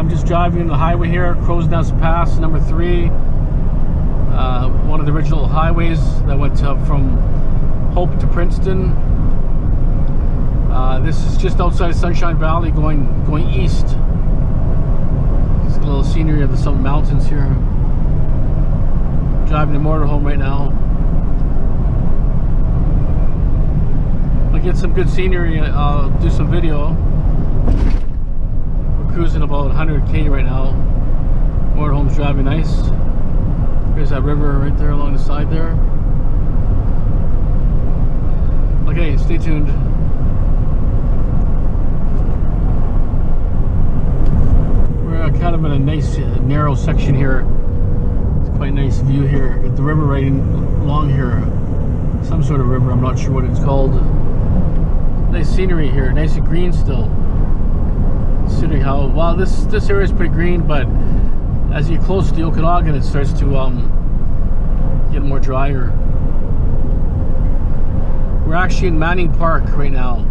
I'm just driving the highway here, Crow's Nest Pass, number 3. One of the original highways that went from Hope to Princeton. This is just outside Sunshine Valley, going east. Just a little scenery of some mountains here. Driving the motorhome right now. I'll get some good scenery. I'll do some video. We're cruising about 100k right now. Motorhome's driving nice. There's that river right there along the side there. Okay, stay tuned. We're kind of in a nice narrow section here. It's quite a nice view here. Got the river right along here. Some sort of river, I'm not sure what it's called. Nice scenery here, nice and green still. Considering how, well, this area is pretty green, but as you get close to the Okanagan, it starts to get more drier. We're actually in Manning Park right now.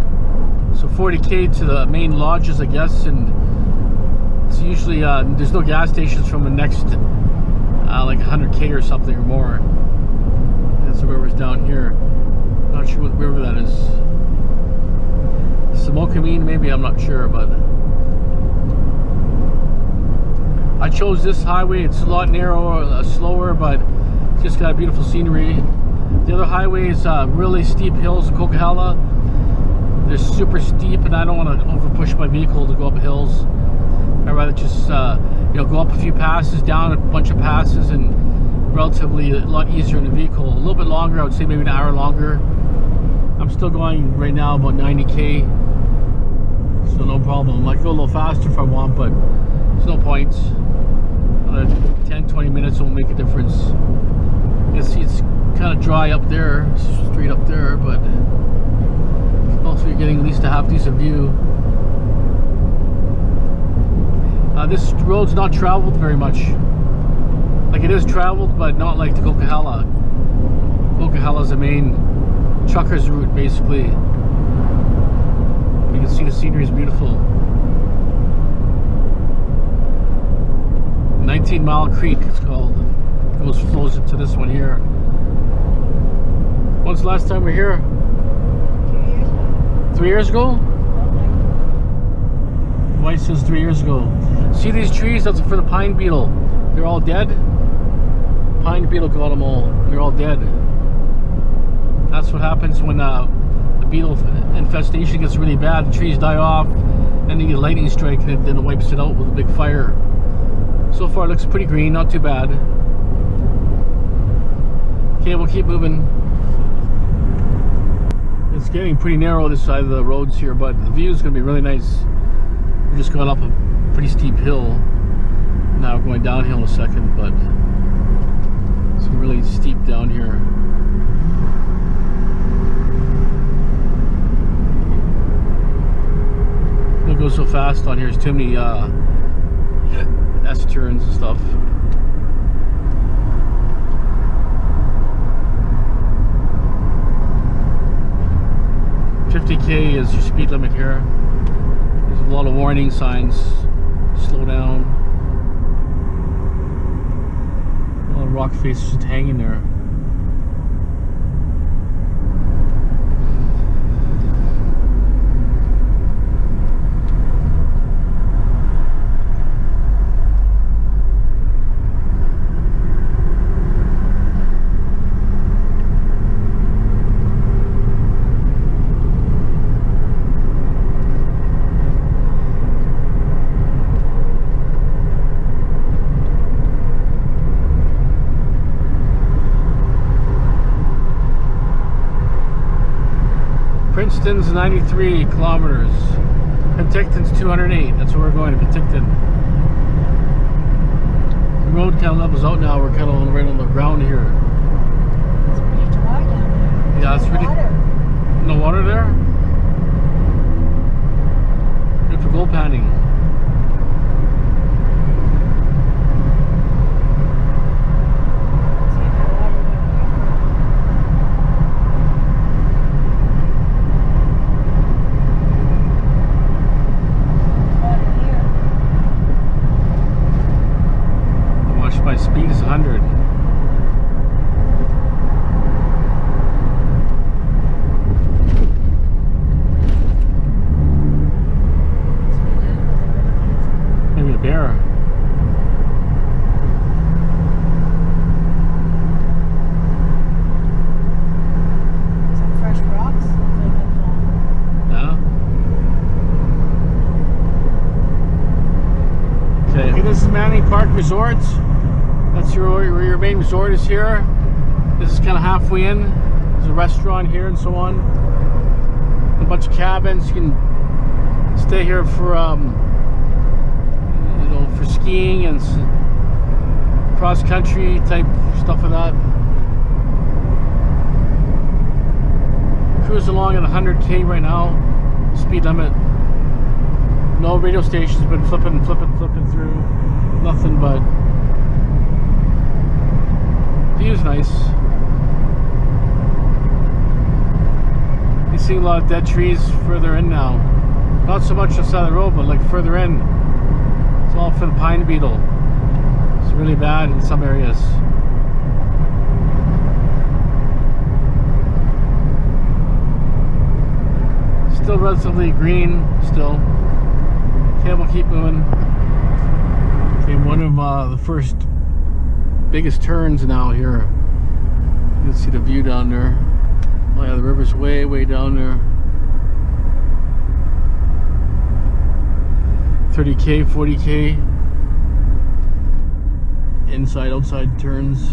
So 40k to the main lodges, I guess, and it's usually, there's no gas stations from the next, like 100k or something or more. That's the river's down here. Not sure what river that is. Samokameen, maybe, I'm not sure, but I chose this highway. It's a lot narrower, slower, but it's just got beautiful scenery. The other highway is really steep hills in Coquihalla. They're super steep, and I don't want to over push my vehicle to go up hills. I'd rather just you know, go up a few passes, down a bunch of passes, and relatively a lot easier in the vehicle. A little bit longer, I would say maybe an hour longer. I'm still going right now about 90k, so no problem. I can go a little faster if I want, but there's no point. 10-20 minutes won't make a difference. You can see it's kind of dry up there, straight up there, but also you're getting at least a half decent view. This road's not traveled very much. Like, it is traveled, but not like the Coquihalla. Coquihalla's the main trucker's route, basically. You can see the scenery is beautiful. 19 Mile Creek, it's called. It flows into this one here. When's the last time we were here? 3 years ago. 3 years ago? White says 3 years ago. See these trees? That's for the pine beetle. They're all dead. Pine beetle got them all. They're all dead. That's what happens when the beetle infestation gets really bad. The trees die off, and then you get a lightning strike, and then it wipes it out with a big fire. So far, it looks pretty green, not too bad. Okay, we'll keep moving. It's getting pretty narrow this side of the roads here, but the view is going to be really nice. We're just going up a pretty steep hill. Now we're going downhill in a second, but it's really steep down here. Don't go so fast on here. There's too many S-turns and stuff. $50k is your speed limit here. There's a lot of warning signs. Slow down. A lot of rock faces just hanging there. Princeton's 93 kilometers. Penticton's 208. That's where we're going, to Penticton. The road kind of levels out now. We're kind of right on the ground here. It's pretty dry down there. Yeah, it's pretty. No water there? Good for gold panning. resort. That's where your main resort is here. This is kind of halfway in. There's a restaurant here and so on. A bunch of cabins. You can stay here for you know, for skiing and cross country type stuff like that. Cruise along at 100k right now, speed limit. No radio stations, been flipping through. Nothing but view's nice. You see a lot of dead trees further in now. Not so much on the side of the road, but like further in. It's all for the pine beetle. It's really bad in some areas. Still relatively green, still. Okay, we'll keep moving. Okay, one of the first biggest turns now here. You can see the view down there. Oh yeah, the river's way down there. 30k, 40k. Inside, outside turns.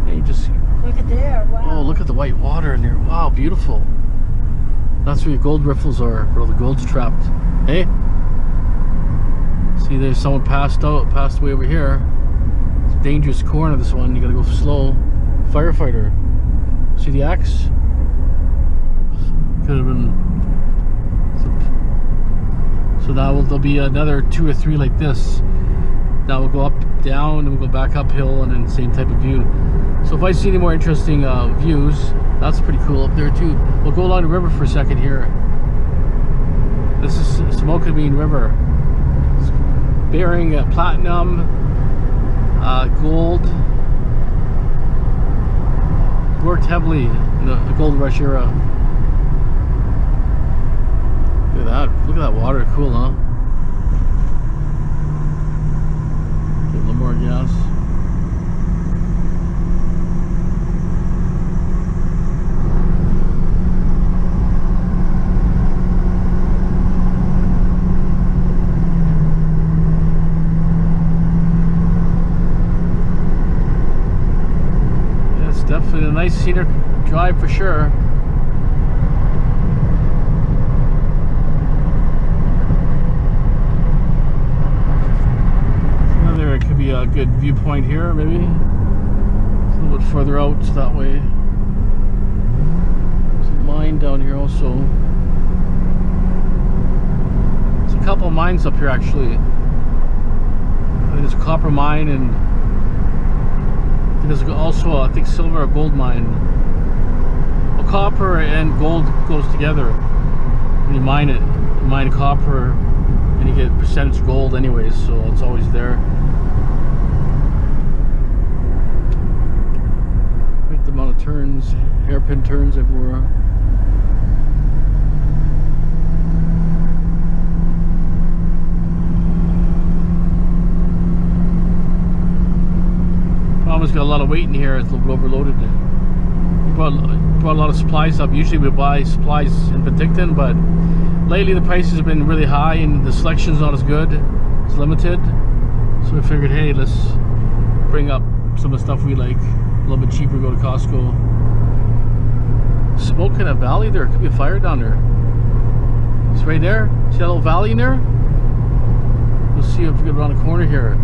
And you just look at there, wow. Oh, look at the white water in there. Wow, beautiful. That's where your gold riffles are, where all the gold's trapped. Hey? See, there's someone passed away over here. It's a dangerous corner, this one. You gotta go slow. Firefighter. See the axe? Could have been. So now there'll be another 2 or 3 like this. Now we'll go up, down, and we'll go back uphill, and then same type of view. So if I see any more interesting views, that's pretty cool up there too. We'll go along the river for a second here. This is Smokebean River. It's bearing platinum, gold. Worked heavily in the gold rush era. Look at that. Look at that water. Cool, huh? Give a little more gas. Definitely a nice scenic drive for sure. There it could be a good viewpoint here, maybe. It's a little bit further out that way. There's a mine down here also. There's a couple of mines up here actually. I think there's a copper mine and there's also, I think, silver or gold mine. Well, copper and gold goes together. When you mine it, you mine copper, and you get percentage gold anyways, so it's always there. Great amount of turns, hairpin turns everywhere. It's got a lot of weight in here. It's a little bit overloaded. We brought a lot of supplies up. Usually we buy supplies in Princeton, but lately the prices have been really high and the selection's not as good. It's limited. So we figured, hey, let's bring up some of the stuff we like. A little bit cheaper, go to Costco. Smoke in a valley there. Could be a fire down there. It's right there. See that little valley in there? We'll see if we get around the corner here.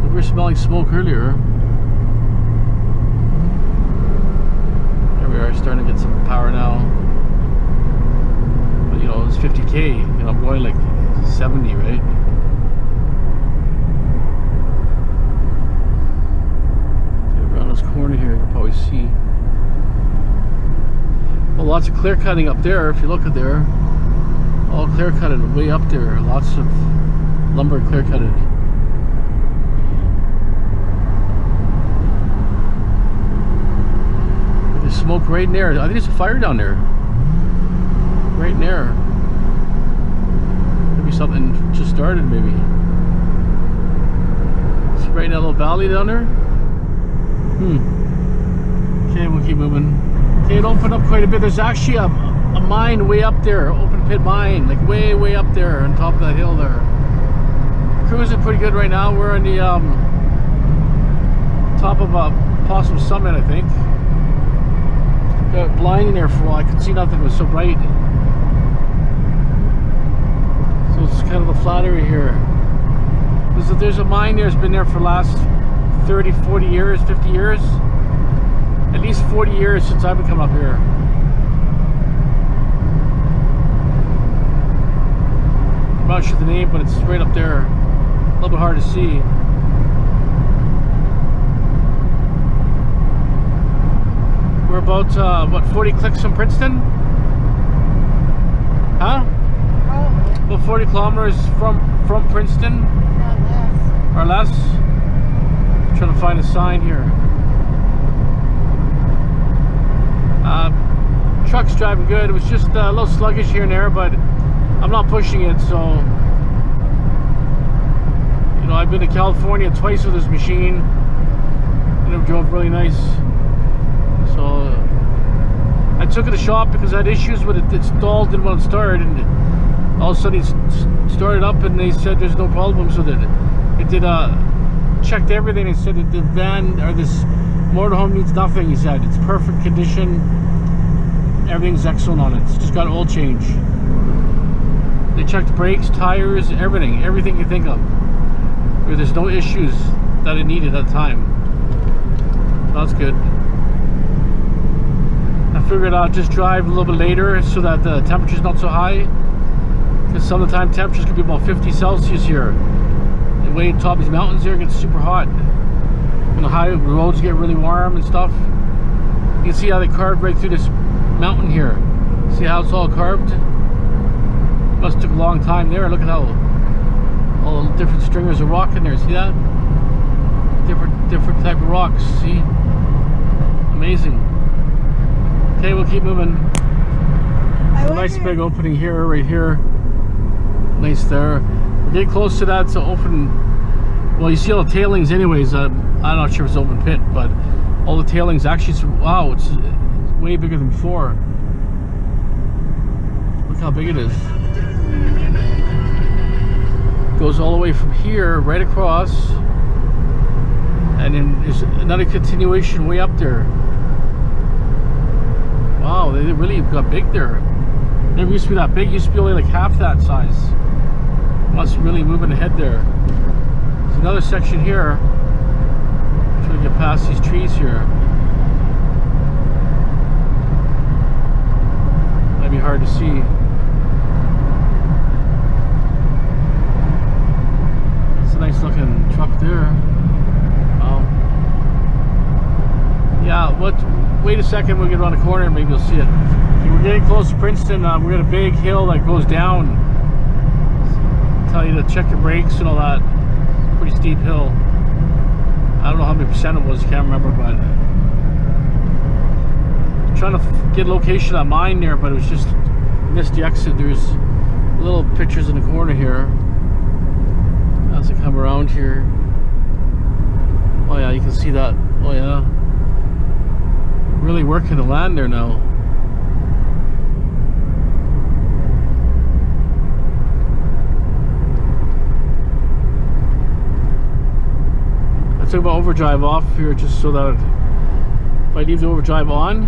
We were smelling smoke earlier. There we are, starting to get some power now. But you know, it's 50k. You know, I'm going like 70, right? Get around this corner here, you can probably see. Well, lots of clear cutting up there. If you look at there, all clear cutted way up there. Lots of lumber clear cutted. Smoke right in there. I think there's a fire down there. Right in there. Maybe something just started, maybe. See right in that little valley down there? Okay, we'll keep moving. Okay, it opened up quite a bit. There's actually a mine way up there. Open pit mine. Like way up there on top of that hill there. cruising pretty good right now. We're on the top of a Possum Summit, I think. Got blind in there for a while. I could see nothing. It was so bright. So it's kind of a flat area here. There's a mine there that's been there for the last 30, 40 years, 50 years. At least 40 years since I've been coming up here. I'm not sure the name, but it's right up there. A little bit hard to see. We're about, what, 40 clicks from Princeton? Huh? Probably. About 40 kilometers from Princeton? Not less. Or less? I'm trying to find a sign here. Truck's driving good. It was just a little sluggish here and there, but I'm not pushing it, so you know, I've been to California twice with this machine and it drove really nice. So I took it to shop because I had issues with it. It stalled, didn't want to start, and all of a sudden it started up and they said there's no problems with it. It did checked everything. They said that the van or this motorhome needs nothing. He said it's perfect condition. Everything's excellent on it. It's just got an oil change. They checked brakes, tires, everything you think of. There's no issues that it needed at the time. That's good. I figured I'll just drive a little bit later so that the temperature's not so high. Because some of the time temperatures can be about 50 Celsius here. And way on top of these mountains here, it gets super hot. When the high roads get really warm and stuff. You can see how they carved right through this mountain here. See how it's all carved? Must took a long time there. Look at how all the different stringers of rock in there. See that? Different type of rocks. See? Amazing. Okay, we'll keep moving. A nice big opening here, right here. Nice there. We're getting close to that. It's an open. Well, you see all the tailings, anyways. I'm not sure if it's an open pit, but all the tailings actually. Wow, it's way bigger than before. Look how big it is. Goes all the way from here right across, and then there's another continuation way up there. Wow, they really got big there. Never used to be that big. It used to be only like half that size. Must really moving ahead there. There's another section here. I'm trying to get past these trees here. Might be hard to see. Nice looking truck there. Yeah, wait a second, we'll get around the corner and maybe you'll see it. Okay, we're getting close to Princeton. We're at a big hill that goes down. Tell you to check your brakes and all that. Pretty steep hill. I don't know how many percent it was, can't remember, but I'm trying to get a location of that mine there, but it was just missed the exit. There's little pictures in the corner here. As I come around here, oh yeah, you can see that. Oh yeah, really working the land there now. I took my overdrive off here just so that if I leave the overdrive on,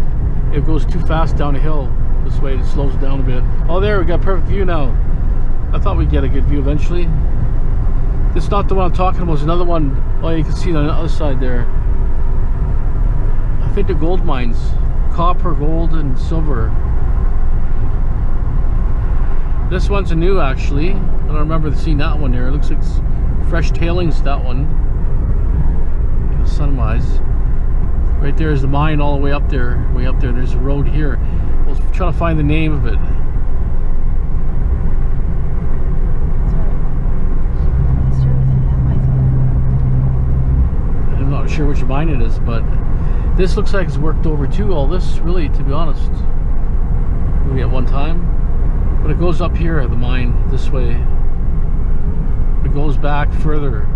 it goes too fast down the hill. This way it slows it down a bit. Oh, there we got a perfect view now. I thought we'd get a good view eventually. This is not the one I'm talking about. There's another one. Oh, you can see it on the other side there. I think they're gold mines. Copper, gold, and silver. This one's a new, actually. I don't remember seeing that one there. It looks like it's fresh tailings, that one. Sunwise. Right there is the mine all the way up there. Way up there. There's a road here. We'll try to find the name of it. I'm not sure which mine it is, but this looks like it's worked over too, all this, really, to be honest. Maybe at one time. But it goes up here, the mine, this way. It goes back further.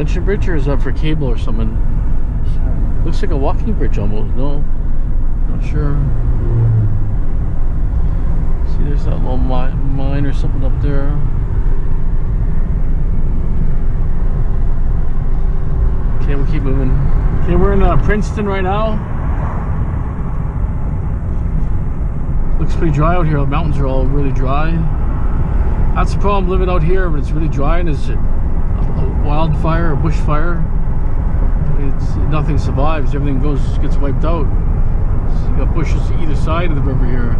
suspension bridge, or is that for cable or something? Looks like a walking bridge almost. No, not sure. See, there's that little mine or something up there. Okay, we'll keep moving. Okay, we're in Princeton right now. Looks pretty dry out here. The mountains are all really dry. That's the problem living out here when it's really dry and it's a wildfire, a bushfire. Nothing survives. Everything gets wiped out. So you got bushes to either side of the river here.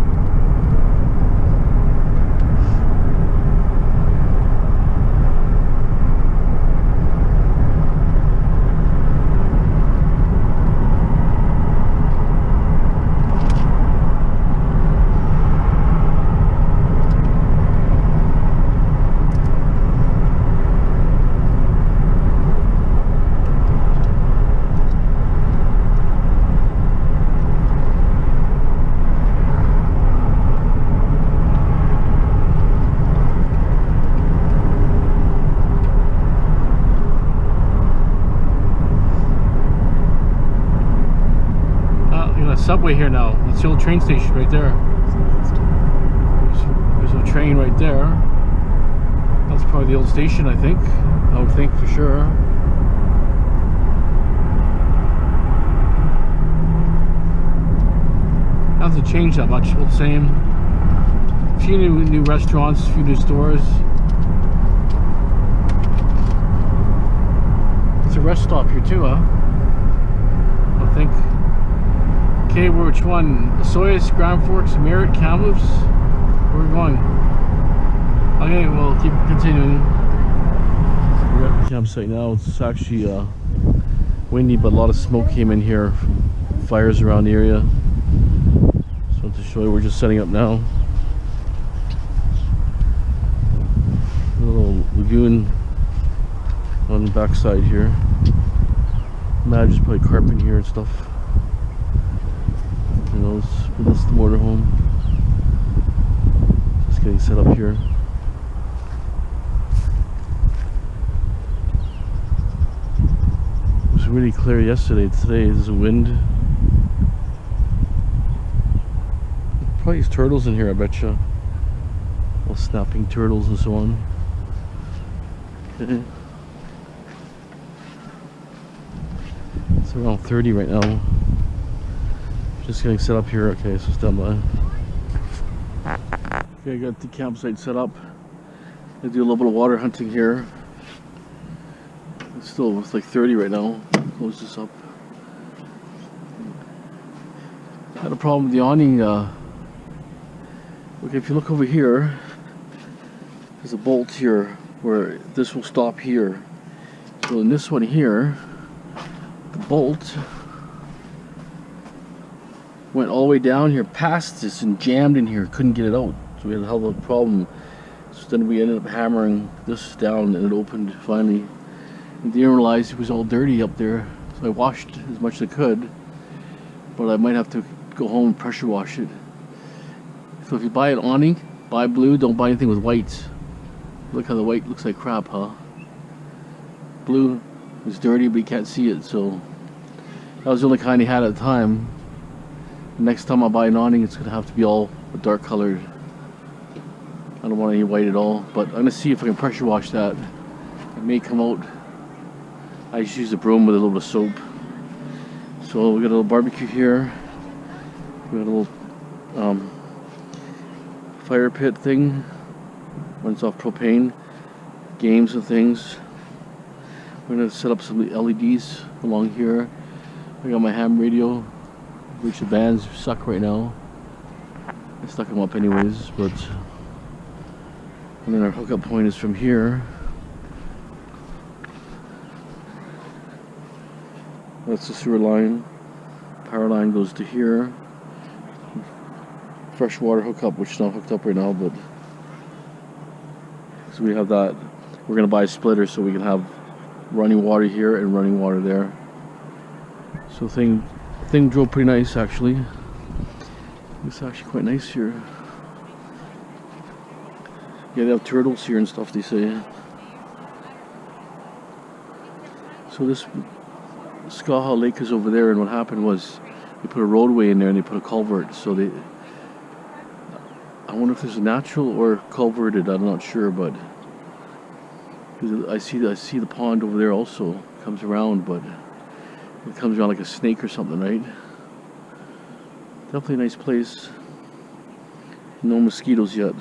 Subway here now. That's the old train station right there. There's a train right there. That's probably the old station, I think. I would think for sure. Hasn't changed that much. Well, same. A few new restaurants, a few new stores. It's a rest stop here too, huh? I think. Okay, which one? Soyuz, Grand Forks, Merritt, Kamloops? Where are we going? Okay, we'll keep continuing. We're at the campsite now. It's actually windy, but a lot of smoke came in here from fires around the area. So to show you, we're just setting up now. A little lagoon on the backside here. Imagine just probably carpet here and stuff. You know, this is the motorhome. Just getting set up here. It was really clear yesterday. Today there's a wind. Probably these turtles in here, I betcha. All snapping turtles and so on. Okay. It's around 30 right now. Just getting set up here. Okay, so stand by. Okay, I got the campsite set up. I do a little bit of water hunting here. It's still like 30 right now. Close this up. I had a problem with the awning. Okay, if you look over here, there's a bolt here where this will stop here. So in this one here, the bolt went all the way down here past this and jammed in here, couldn't get it out. So we had a hell of a problem. So then we ended up hammering this down and it opened finally. And didn't realize it was all dirty up there. So I washed as much as I could, but I might have to go home and pressure wash it. So if you buy an awning, buy blue, don't buy anything with white. Look how the white looks like crap, huh? Blue is dirty, but you can't see it, so that was the only kind he had at the time. Next time I buy an awning, it's gonna have to be all dark colored. I don't want any white at all, but I'm gonna see if I can pressure wash that. It may come out. I just use a broom with a little bit of soap. So we got a little barbecue here. We got a little fire pit thing. Runs off propane. Games and things. We're gonna set up some LEDs along here. I got my ham radio, which the bands suck right now. I stuck them up anyways, but and then our hookup point is from here. That's the sewer line. Power line goes to here. Fresh water hookup, which is not hooked up right now, but so we have that. We're gonna buy a splitter so we can have running water here and running water there. So thing drove pretty nice actually. It's actually quite nice here. Yeah, they have turtles here and stuff, they say. So this Skaha Lake is over there, and what happened was they put a roadway in there and they put a culvert. So they, I wonder if this is natural or culverted. I'm not sure, but I see the pond over there also comes around, but it comes around like a snake or something, right? Definitely a nice place. No mosquitoes yet.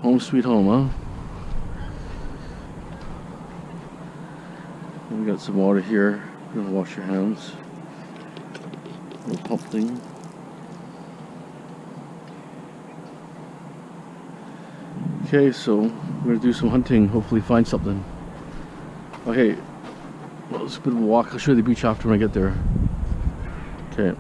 Home sweet home, huh? We got some water here. You're gonna wash your hands. Little pump thing. Okay, so we're gonna do some hunting. Hopefully, find something. Okay, well, it's a bit of a walk. I'll show you the beach after when I get there. Okay.